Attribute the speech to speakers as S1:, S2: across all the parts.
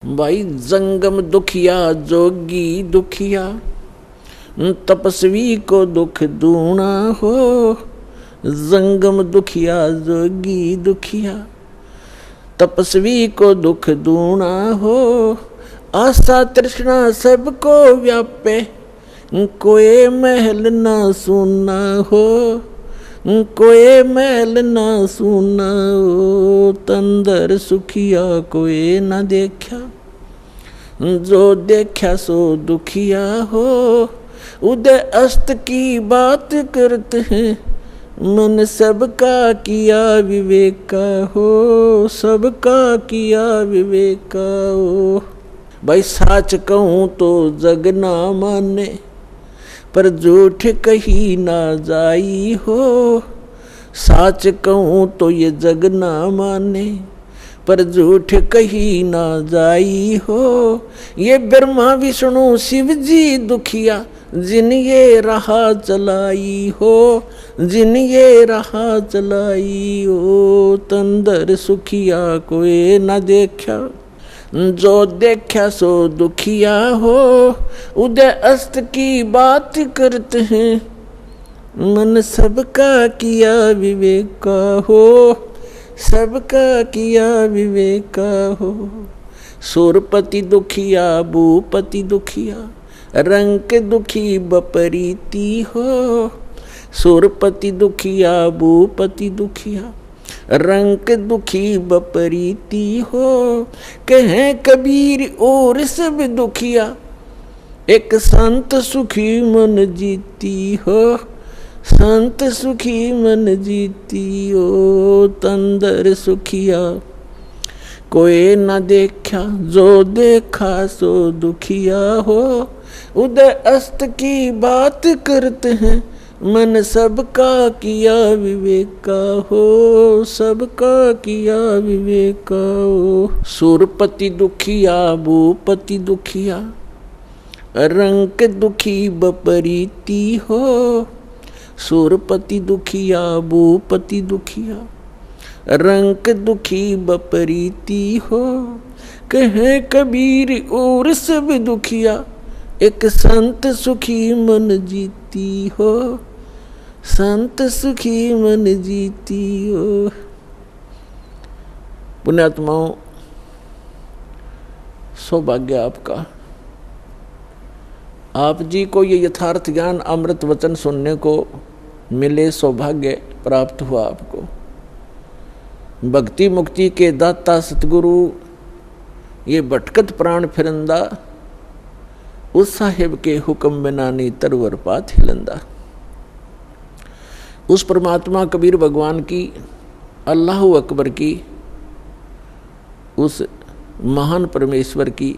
S1: भाई जंगम दुखिया जोगी दुखिया, तपस्वी को दुख दूना हो। जंगम दुखिया जोगी दुखिया, तपस्वी को दुख दूना हो। आशा तृष्णा सबको व्यापे, कोई महल ना सुना हो। कोई महल ना सुना हो, तंदर सुखिया कोई ना देखा। जो देखा सो दुखिया हो, उदय अस्त की बात करते हैं। मन सबका किया विवेका हो, सबका किया विवेका हो। भाई साच कहूँ तो जग ना माने, पर झूठ कही ना जाई हो। साच कहूँ तो ये जग ना माने, पर झूठ कही ना जाई हो। ये ब्रह्मा विष्णु शिव जी दुखिया, जिन ये राह चलाई हो। जिन ये राह चलाई हो, तंदर सुखिया कोई ना देखा। जो देखा सो दुखिया हो, उदय अस्त की बात करते हैं। मन सबका किया विवेका हो, सबका किया विवेका हो। सुरपति दुखिया भूपति दुखिया, रंग दुखी बपरीती हो। सुरपति दुखिया भूपति दुखिया, रंग दुखी बपरीती हो। कहें कबीर और सब दुखिया, एक संत सुखी मन जीती हो। संत सुखी मन जीती हो, तंदर सुखिया कोई न देखा। जो देखा सो दुखिया हो, उदय अस्त की बात करते हैं। मन सबका किया विवेका हो, सबका किया विवेका हो। सुरपति दुखिया भूपति दुखिया, रंग दुखी बपरीती हो। सुरपति दुखिया भूपति दुखिया, रंग दुखी बपरीती हो। कहे कबीर और सब दुखिया, एक संत सुखी मन जीती हो। संत सुखी मन जीती हो। पुण्यात्माओं, सौभाग्य आपका। आप जी को ये यथार्थ ज्ञान अमृत वचन सुनने को मिले, सौभाग्य प्राप्त हुआ आपको। भक्ति मुक्ति के दाता सतगुरु, ये भटकत प्राण फिरंदा, उस साहिब के हुक्म बिना नी तरवर पात हिलंदा। उस परमात्मा कबीर भगवान की, अल्लाह अकबर की, उस महान परमेश्वर की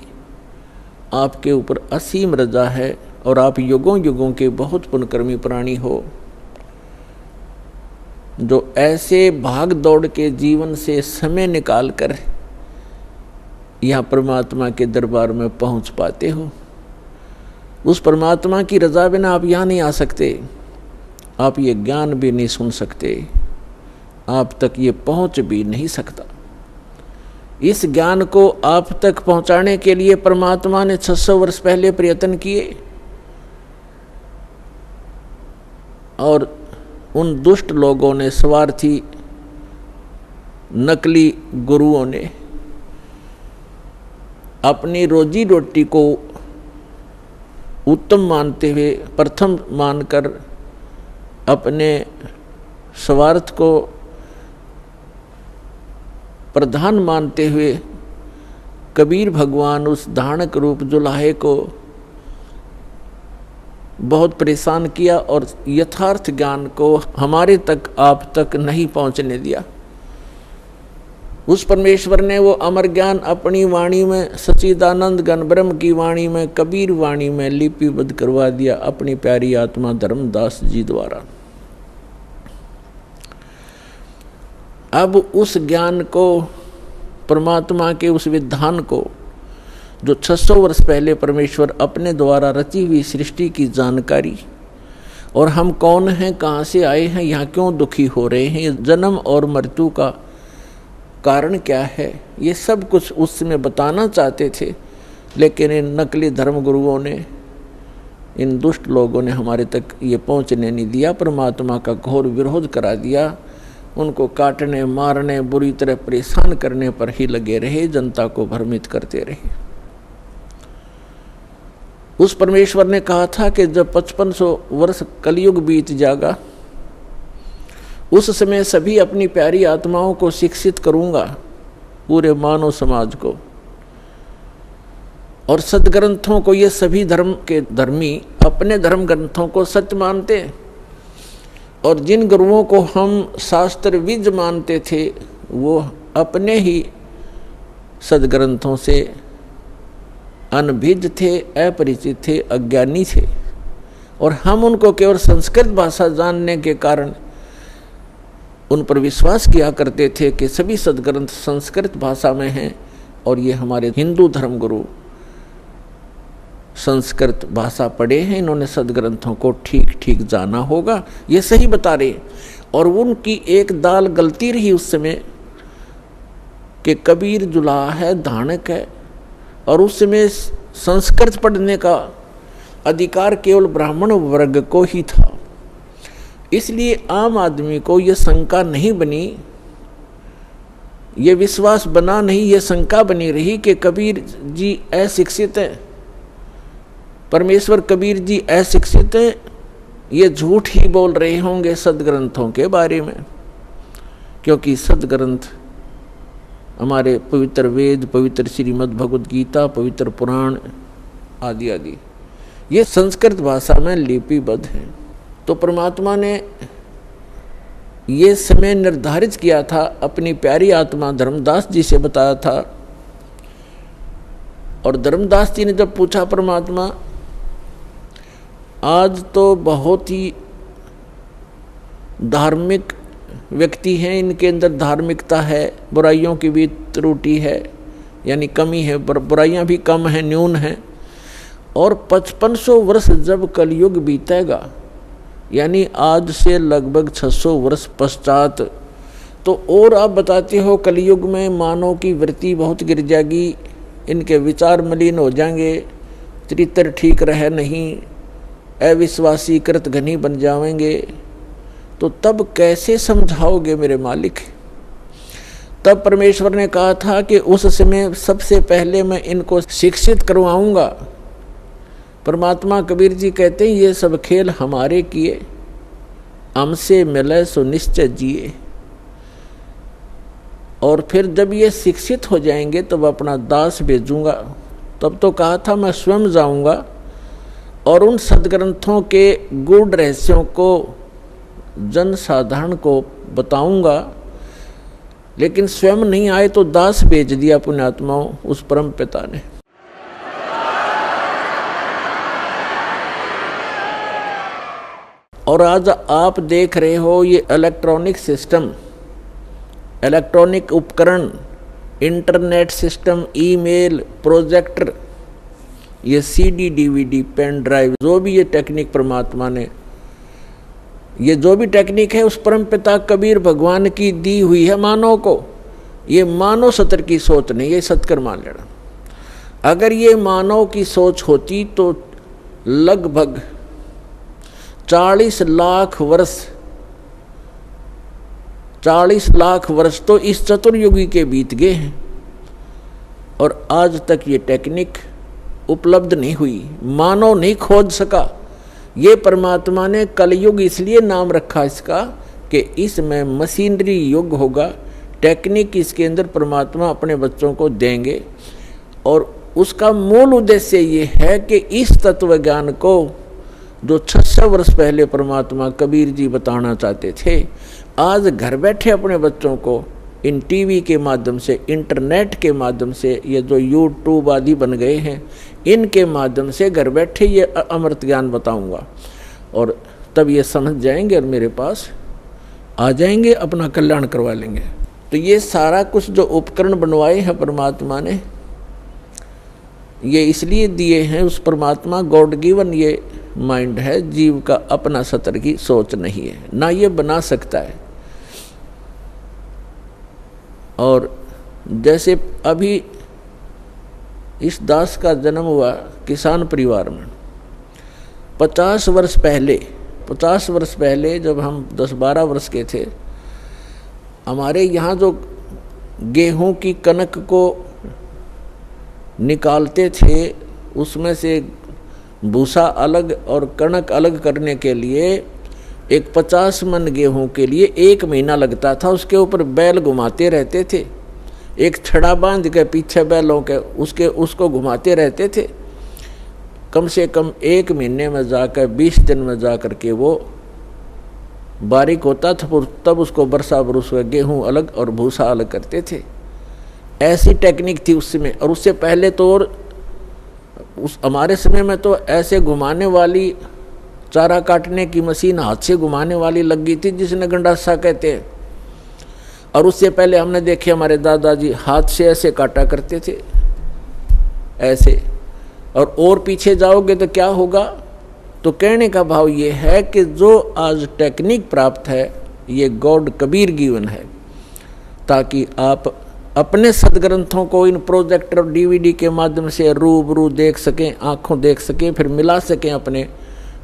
S1: आपके ऊपर असीम रजा है। और आप युगों युगों के बहुत पुण्यकर्मी प्राणी हो, जो ऐसे भाग दौड़ के जीवन से समय निकाल कर यहाँ परमात्मा के दरबार में पहुँच पाते हो। उस परमात्मा की रजा बिना आप यहाँ नहीं आ सकते। आप ये ज्ञान भी नहीं सुन सकते, आप तक ये पहुँच भी नहीं सकता। इस ज्ञान को आप तक पहुँचाने के लिए परमात्मा ने 600 वर्ष पहले प्रयत्न किए, और उन दुष्ट लोगों ने, स्वार्थी नकली गुरुओं ने अपनी रोजी रोटी को उत्तम मानते हुए, प्रथम मानकर, अपने स्वार्थ को प्रधान मानते हुए कबीर भगवान उस धानक रूप जुलाहे को बहुत परेशान किया, और यथार्थ ज्ञान को हमारे तक, आप तक नहीं पहुंचने दिया। उस परमेश्वर ने वो अमर ज्ञान अपनी वाणी में, सच्चिदानंद घन ब्रह्म की वाणी में, कबीर वाणी में लिपिबद्ध करवा दिया अपनी प्यारी आत्मा धर्मदास जी द्वारा। अब उस ज्ञान को, परमात्मा के उस विधान को, जो 600 वर्ष पहले परमेश्वर अपने द्वारा रची हुई सृष्टि की जानकारी, और हम कौन हैं, कहाँ से आए हैं, यहाँ क्यों दुखी हो रहे हैं, जन्म और मृत्यु का कारण क्या है, ये सब कुछ उस समय बताना चाहते थे, लेकिन इन नकली धर्म गुरुओं ने, इन दुष्ट लोगों ने हमारे तक ये पहुंचने नहीं दिया। परमात्मा का घोर विरोध करा दिया। उनको काटने, मारने, बुरी तरह परेशान करने पर ही लगे रहे, जनता को भ्रमित करते रहे। उस परमेश्वर ने कहा था कि जब 5500 वर्ष कलयुग बीत जाएगा, उस समय सभी अपनी प्यारी आत्माओं को शिक्षित करूंगा, पूरे मानव समाज को। और सदग्रंथों को, ये सभी धर्म के धर्मी अपने धर्म ग्रंथों को सत्य मानते हैं, और जिन गुरुओं को हम शास्त्र विज मानते थे वो अपने ही सदग्रंथों से अनभिज्ञ थे, अपरिचित थे, अज्ञानी थे। और हम उनको केवल संस्कृत भाषा जानने के कारण उन पर विश्वास किया करते थे कि सभी सदग्रंथ संस्कृत भाषा में हैं, और ये हमारे हिंदू धर्म गुरु संस्कृत भाषा पढ़े हैं, इन्होंने सदग्रंथों को ठीक ठीक जाना होगा, ये सही बता रहे। और उनकी एक दाल गलती रही उस समय कि कबीर जुलाहा है, धानक है, और उस समय संस्कृत पढ़ने का अधिकार केवल ब्राह्मण वर्ग को ही था। इसलिए आम आदमी को ये शंका नहीं बनी, ये विश्वास बना नहीं, ये शंका बनी रही कि कबीर जी अशिक्षित हैं, परमेश्वर कबीर जी अशिक्षित हैं, ये झूठ ही बोल रहे होंगे सदग्रंथों के बारे में। क्योंकि सदग्रंथ हमारे पवित्र वेद, पवित्र श्रीमद् भगवद गीता, पवित्र पुराण आदि आदि ये संस्कृत भाषा में लिपिबद्ध हैं। तो परमात्मा ने ये समय निर्धारित किया था, अपनी प्यारी आत्मा धर्मदास जी से बताया था। और धर्मदास जी ने जब पूछा, परमात्मा आज तो बहुत ही धार्मिक व्यक्ति हैं, इनके अंदर धार्मिकता है, बुराइयों की भी त्रुटि है, यानी कमी है, बुराइयां भी कम हैं, न्यून हैं। और 5500 वर्ष जब कलयुग बीतेगा, यानी आज से लगभग 600 वर्ष पश्चात, तो और आप बताते हो कलयुग में मानव की वृत्ति बहुत गिर जाएगी, इनके विचार मलिन हो जाएंगे, चरित्र ठीक रहे नहीं, अविश्वासी कृत घनी बन जाएंगे। तो तब कैसे समझाओगे मेरे मालिक? तब परमेश्वर ने कहा था कि उस समय सबसे पहले मैं इनको शिक्षित करवाऊंगा। परमात्मा कबीर जी कहते हैं, ये सब खेल हमारे किए, हमसे मिले सो निश्चय जिए। और फिर जब ये शिक्षित हो जाएंगे तब अपना दास भेजूंगा। तब तो कहा था मैं स्वयं जाऊंगा और उन सदग्रंथों के गूढ़ रहस्यों को जन साधारण को बताऊंगा, लेकिन स्वयं नहीं आए तो दास भेज दिया पुण्यात्माओं उस परम पिता ने। और आज आप देख रहे हो ये इलेक्ट्रॉनिक सिस्टम, इलेक्ट्रॉनिक उपकरण, इंटरनेट सिस्टम, ईमेल, प्रोजेक्टर, ये सीडी, डीवीडी, पेन ड्राइव, जो भी ये टेक्निक परमात्मा ने, ये जो भी टेक्निक है उस परम पिता कबीर भगवान की दी हुई है मानव को। ये मानव सत्र की सोच नहीं, ये सत्कर मान लेना। अगर ये मानव की सोच होती तो लगभग 40 लाख वर्ष तो इस चतुर्युगी के बीत गए हैं और आज तक ये टेक्निक उपलब्ध नहीं हुई, मानव नहीं खोज सका। ये परमात्मा ने कलयुग इसलिए नाम रखा इसका कि इसमें मशीनरी युग होगा, टेक्निक इसके अंदर परमात्मा अपने बच्चों को देंगे। और उसका मूल उद्देश्य ये है कि इस तत्व ज्ञान को जो 600 वर्ष पहले परमात्मा कबीर जी बताना चाहते थे, आज घर बैठे अपने बच्चों को इन टीवी के माध्यम से, इंटरनेट के माध्यम से, ये जो यूट्यूब आदि बन गए हैं, इनके माध्यम से घर बैठे ये अमृत ज्ञान बताऊंगा। और तब ये समझ जाएंगे और मेरे पास आ जाएंगे, अपना कल्याण करवा लेंगे। तो ये सारा कुछ जो उपकरण बनवाए हैं परमात्मा ने, ये इसलिए दिए हैं, उस परमात्मा गॉड गिवन ये माइंड है, जीव का अपना सतर की सोच नहीं है, ना ये बना सकता है। और जैसे अभी इस दास का जन्म हुआ किसान परिवार में, 50 वर्ष पहले जब हम 10-12 वर्ष के थे, हमारे यहाँ जो गेहूं की कनक को निकालते थे उसमें से भूसा अलग और कणक अलग करने के लिए एक 50 मन गेहूं के लिए 1 महीना लगता था। उसके ऊपर बैल घुमाते रहते थे, एक छड़ा बांध के पीछे बैलों के उसको घुमाते रहते थे। कम से कम 1 महीने में जाकर 20 दिन में जाकर के वो बारीक होता था, तब उसको बरसा बरस गेहूं अलग और भूसा अलग करते थे। ऐसी टेक्निक थी उस समय। और उससे पहले तो और हमारे समय में तो ऐसे घुमाने वाली चारा काटने की मशीन हाथ से घुमाने वाली लग गई थी, जिसने गंडासा कहते हैं। और उससे पहले हमने देखे हमारे दादाजी हाथ से ऐसे काटा करते थे, ऐसे। और पीछे जाओगे तो क्या होगा? तो कहने का भाव ये है कि जो आज टेक्निक प्राप्त है ये गॉड कबीर गिवन है, ताकि आप अपने सदग्रंथों को इन प्रोजेक्टर और DVD के माध्यम से रूबरू देख सकें, आंखों देख सकें, फिर मिला सकें अपने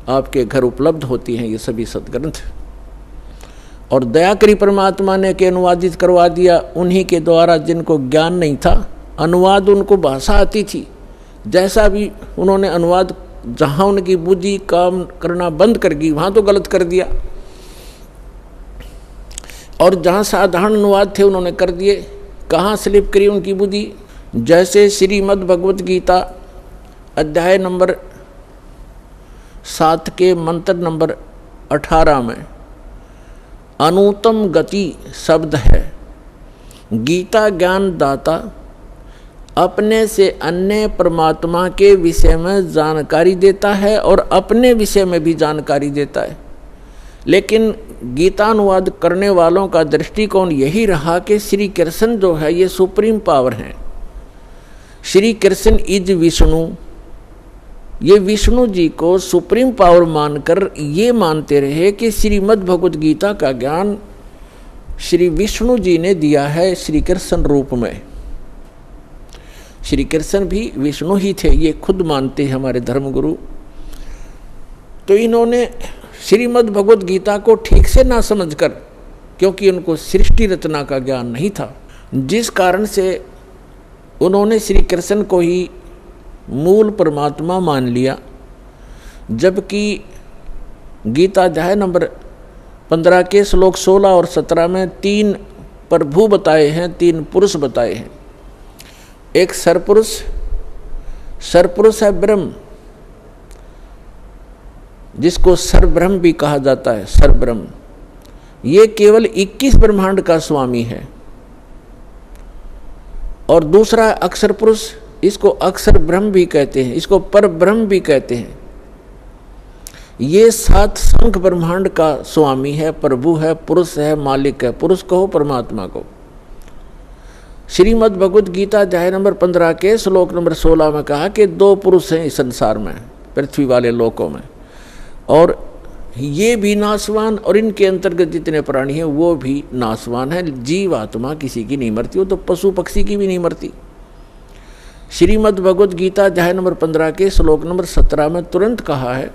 S1: आपके घर उपलब्ध होती हैं ये सभी सदग्रंथ। और दया करी परमात्मा ने के अनुवादित करवा दिया उन्हीं के द्वारा जिनको ज्ञान नहीं था। अनुवाद उनको भाषा आती थी, जैसा भी उन्होंने अनुवाद, जहाँ उनकी बुद्धि काम करना बंद कर गई वहाँ तो गलत कर दिया, और जहाँ साधारण अनुवाद थे उन्होंने कर दिए। कहाँ स्लिप करी उनकी बुद्धि? जैसे श्रीमद् भगवत गीता अध्याय नंबर 7 के मंत्र नंबर 18 में अनुत्तम गति शब्द है। गीता ज्ञान दाता अपने से अन्य परमात्मा के विषय में जानकारी देता है और अपने विषय में भी जानकारी देता है। लेकिन गीता अनुवाद करने वालों का दृष्टिकोण यही रहा कि श्री कृष्ण जो है ये सुप्रीम पावर है। श्री कृष्ण इज विष्णु, ये विष्णु जी को सुप्रीम पावर मानकर ये मानते रहे कि श्रीमद् भगवत गीता का ज्ञान श्री विष्णु जी ने दिया है श्री कृष्ण रूप में। श्री कृष्ण भी विष्णु ही थे, ये खुद मानते हैं हमारे धर्मगुरु। तो इन्होंने श्रीमद् भगवत गीता को ठीक से ना समझकर, क्योंकि उनको सृष्टि रचना का ज्ञान नहीं था, जिस कारण से उन्होंने श्री कृष्ण को ही मूल परमात्मा मान लिया। जबकि गीता अध्याय नंबर 15 के श्लोक 16 और 17 में 3 प्रभु बताए हैं, 3 पुरुष बताए हैं। एक सरपुरुष है ब्रह्म, जिसको सरब्रह्म भी कहा जाता है। सरब्रह्म ये केवल 21 ब्रह्मांड का स्वामी है। और दूसरा अक्षर पुरुष, इसको अक्षर ब्रह्म भी कहते हैं, इसको पर ब्रह्म भी कहते हैं। ये 7 संख्य ब्रह्मांड का स्वामी है, प्रभु है, पुरुष है, मालिक है। पुरुष कहो परमात्मा को। श्रीमद् भगवत गीता अध्याय नंबर 15 के श्लोक नंबर 16 में कहा कि 2 पुरुष हैं इस संसार में, पृथ्वी वाले लोकों में, और ये भी नाशवान और इनके अंतर्गत जितने प्राणी हैं वो भी नाशवान है। जीव आत्मा किसी की नहीं मरती, वो तो पशु पक्षी की भी नहीं मरती। श्रीमद् भगवत गीता अध्याय नंबर 15 के श्लोक नंबर 17 में तुरंत कहा है,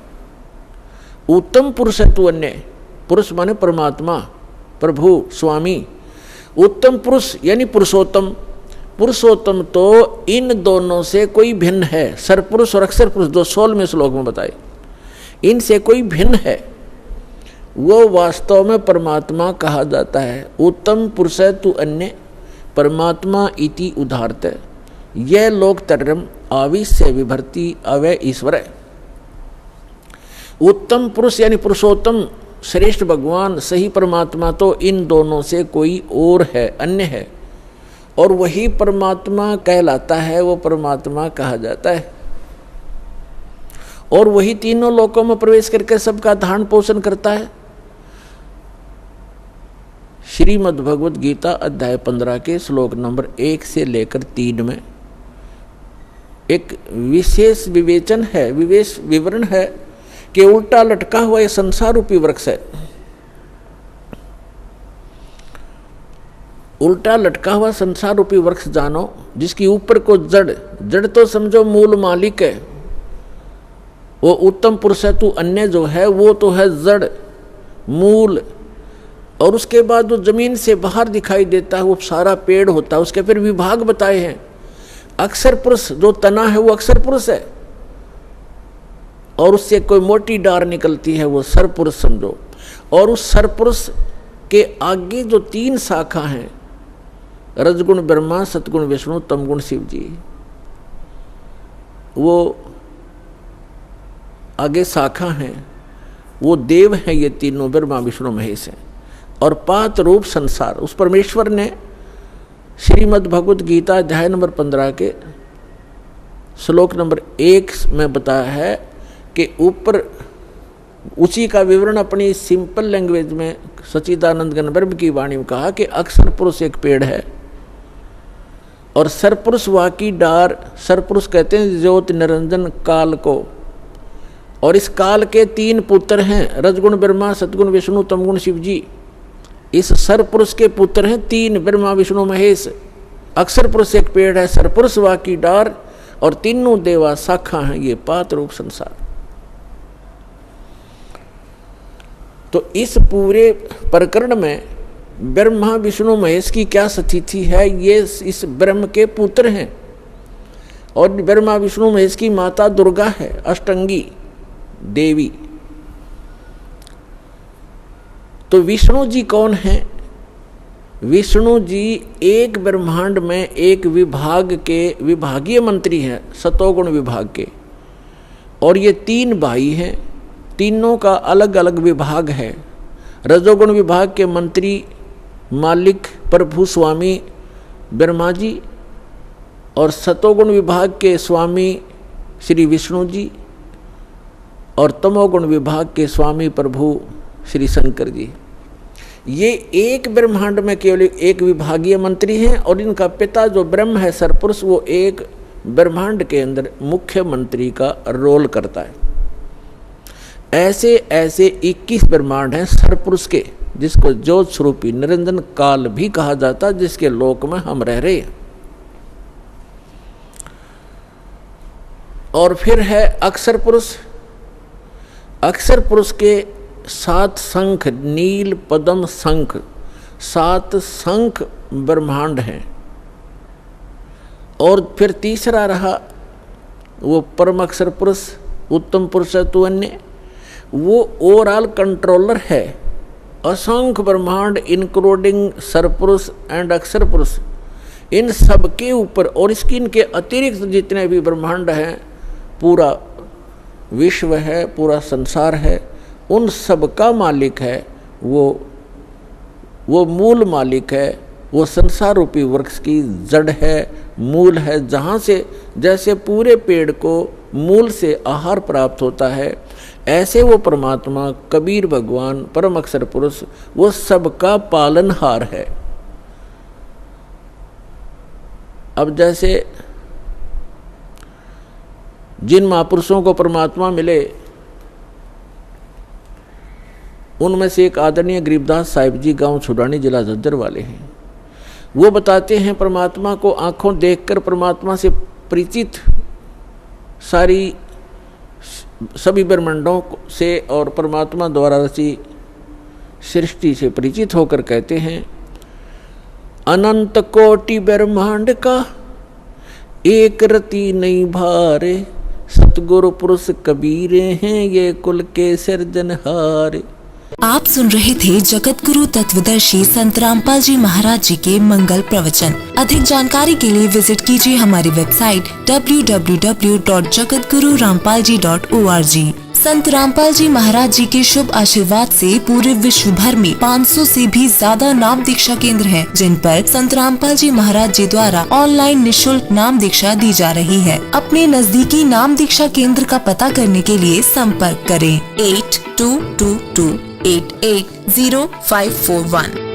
S1: उत्तम पुरुष है तू अन्य। पुरुष माने परमात्मा, प्रभु, स्वामी। उत्तम पुरुष यानी पुरुषोत्तम। पुरुषोत्तम तो इन दोनों से कोई भिन्न है। सरपुरुष और अक्षर पुरुष, जो 16वें श्लोक में बताए, इनसे कोई भिन्न है, वो वास्तव में परमात्मा कहा जाता है। उत्तम पुरुष है तू अन्य, परमात्मा इति उदाहरत। यह लोकतरम आविश्य विभर्ति अवय ईश्वर है। उत्तम पुरुष यानी पुरुषोत्तम, श्रेष्ठ भगवान, सही परमात्मा तो इन दोनों से कोई और है, अन्य है, और वही परमात्मा कहलाता है, वो परमात्मा कहा जाता है। और वही तीनों लोकों में प्रवेश करके सबका धारण पोषण करता है। श्रीमद् भगवत गीता अध्याय 15 के श्लोक नंबर 1 से लेकर 3 में एक विशेष विवेचन है, विवेश विवरण है कि उल्टा लटका हुआ यह संसार रूपी वृक्ष है। उल्टा लटका हुआ संसार रूपी वृक्ष जानो, जिसकी ऊपर को जड़ तो समझो मूल मालिक है, वो उत्तम पुरुष है, तू अन्य जो है वो तो है जड़ मूल, और उसके बाद जो जमीन से बाहर दिखाई देता है वो सारा पेड़ होता है। उसके फिर विभाग बताए हैं। अक्षर पुरुष जो तना है वो अक्षर पुरुष है, और उससे कोई मोटी डार निकलती है वो सरपुरुष समझो। और उस सरपुरुष के आगे जो 3 शाखा हैं, रजगुण ब्रह्मा, सतगुण विष्णु, तमगुण शिव जी, वो आगे शाखा हैं, वो देव हैं, ये तीनों ब्रह्मा विष्णु महेश हैं। और 5 रूप संसार, उस परमेश्वर ने श्रीमद् भगवद गीता अध्याय नंबर 15 के श्लोक नंबर 1 में बताया है कि ऊपर उसी का विवरण अपनी सिंपल लैंग्वेज में सच्चिदानंद घन ब्रह्म की वाणी में कहा कि अक्षर पुरुष एक पेड़ है और सरपुरुष वाकी डार। सरपुरुष कहते हैं ज्योति निरंजन काल को, और इस काल के 3 पुत्र हैं, रजगुण ब्रह्मा, सतगुण विष्णु, तमगुण शिव जी। इस सरपुरुष के पुत्र हैं 3, ब्रह्मा विष्णु महेश। अक्षर पुरुष एक पेड़ है, सरपुरुष वाकी डार, और तीनों देवा शाखा हैं, ये 5 रूप संसार। तो इस पूरे प्रकरण में ब्रह्मा विष्णु महेश की क्या स्थिति है, ये इस ब्रह्म के पुत्र हैं, और ब्रह्मा विष्णु महेश की माता दुर्गा है, अष्टंगी देवी। तो विष्णु जी कौन है? विष्णु जी एक ब्रह्मांड में एक विभाग के विभागीय मंत्री हैं, सतोगुण विभाग के, और ये 3 भाई हैं, तीनों का अलग अलग विभाग है। रजोगुण विभाग के मंत्री मालिक प्रभु स्वामी ब्रह्मा जी, और सतोगुण विभाग के स्वामी श्री विष्णु जी, और तमोगुण विभाग के स्वामी प्रभु श्री शंकर जी। ये एक ब्रह्मांड में केवल एक विभागीय मंत्री हैं, और इनका पिता जो ब्रह्म है सरपुरुष, वो एक ब्रह्मांड के अंदर मुख्य मंत्री का रोल करता है। ऐसे ऐसे 21 ब्रह्मांड हैं सरपुरुष के, जिसको ज्योत स्वरूपी निरंजन काल भी कहा जाता है, जिसके लोक में हम रह रहे हैं। और फिर है अक्षर पुरुष। अक्षर पुरुष के 7 शंख, नील पद्म शंख, 7 शंख ब्रह्मांड हैं। और फिर तीसरा रहा वो परम अक्षर पुरुष, उत्तम पुरुष है तो अन्य, वो ओवरऑल कंट्रोलर है असंख्य ब्रह्मांड इंक्लूडिंग सरपुरुष एंड अक्षर पुरुष, इन सब के ऊपर, और इसकी इनके अतिरिक्त जितने भी ब्रह्मांड हैं, पूरा विश्व है, पूरा संसार है, उन सब का मालिक है वो मूल मालिक है, वो संसार रूपी वृक्ष की जड़ है, मूल है, जहाँ से जैसे पूरे पेड़ को मूल से आहार प्राप्त होता है, ऐसे वो परमात्मा कबीर भगवान परम अक्षर पुरुष वो सबका पालनहार है। अब जैसे जिन महापुरुषों को परमात्मा मिले, उनमें से एक आदरणीय गरीबदास साहिब जी, गांव छुड़ानी, जिला झज्जर वाले हैं। वो बताते हैं परमात्मा को आंखों देखकर परमात्मा से परिचित सारी सभी ब्रह्मांडों से और परमात्मा द्वारा रची सृष्टि से परिचित होकर कहते हैं, अनंत कोटि ब्रह्मांड का एक रति नहीं भारे, सतगुरु पुरुष कबीर हैं ये कुल के सिरजनहार।
S2: आप सुन रहे थे जगत गुरु तत्वदर्शी संत रामपाल जी महाराज जी के मंगल प्रवचन। अधिक जानकारी के लिए विजिट कीजिए हमारी वेबसाइट www.jagatgururampalji.org। संत रामपाल जी महाराज जी के शुभ आशीर्वाद से पूरे विश्व भर में 500 से भी ज्यादा नाम दीक्षा केंद्र हैं, जिन पर संत रामपाल जी महाराज जी द्वारा ऑनलाइन निशुल्क नाम दीक्षा दी जा रही है। अपने नजदीकी नाम दीक्षा केंद्र का पता करने के लिए संपर्क करें 8222880541।